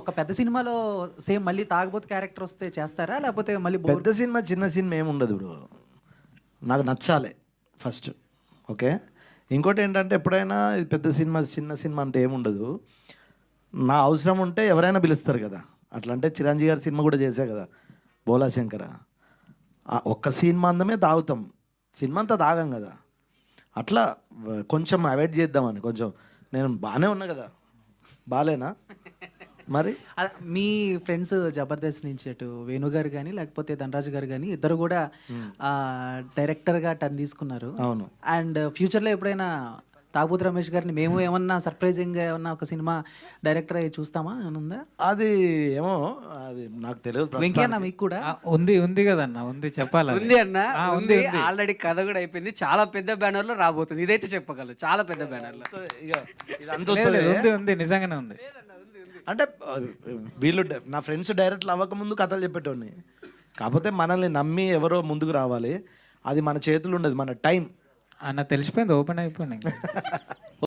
ఒక పెద్ద సినిమాలో సేమ్ మళ్ళీ తాగబోతు క్యారెక్టర్ వస్తే చేస్తారా, లేకపోతే మళ్ళీ పెద్ద సినిమా చిన్న సినిమా ఏమి ఉండదు బ్రో. నాకు నచ్చాలి ఫస్ట్. ఓకే, ఇంకోటి ఏంటంటే ఎప్పుడైనా ఇది పెద్ద సినిమా చిన్న సినిమా అంటే ఏముండదు. నా అవసరం ఉంటే ఎవరైనా పిలుస్తారు కదా. అట్లా అంటే చిరంజీవి గారి సినిమా కూడా చేశా కదా, బోలా శంకర. ఒక్క సినిమా అందమే తాగుతాం, సినిమా అంతా తాగం కదా. అట్లా కొంచెం అవాయిడ్ చేద్దామని. కొంచెం నేను బాగానే ఉన్నా కదా, బాగాలేనా మరి? మీ ఫ్రెండ్స్ జబర్దస్త్ నుంచి అటు వేణు గారు కానీ లేకపోతే ధనరాజు గారు కానీ ఇద్దరు కూడా డైరెక్టర్గా టర్న్ తీసుకున్నారు. అవును. అండ్ ఫ్యూచర్లో ఎప్పుడైనా తాగుబోతు రమేష్ గారిని మేము ఏమన్నా సర్ప్రైజింగ్గా ఏమన్నా ఒక సినిమా డైరెక్టర్ అయ్యి చూస్తామా అని ఉందా? అది ఏమో, అది నాకు తెలియదు. వెంకీ అన్న మీకు కూడా ఉంది కదన్న, ఉంది చెప్పాలి. ఉంది అన్న, ఉంది. ఆల్రెడీ కథ కూడా అయిపోయింది. చాలా పెద్ద బ్యానర్ లో రాబోతుంది. ఇదైతే చెప్పగలరు, చాలా పెద్ద బ్యానర్ లో. ఉంది నిజంగానే ఉంది. అంటే వీళ్ళు నా ఫ్రెండ్స్ డైరెక్ట్లు అవ్వకముందు కథలు చెప్పేటోడిని. కాకపోతే మనల్ని నమ్మి ఎవరో ముందుకు రావాలి. అది మన చేతులు ఉండదు, మన టైం అన్న తెలిసిపోయింది, ఓపెన్ అయిపోయింది.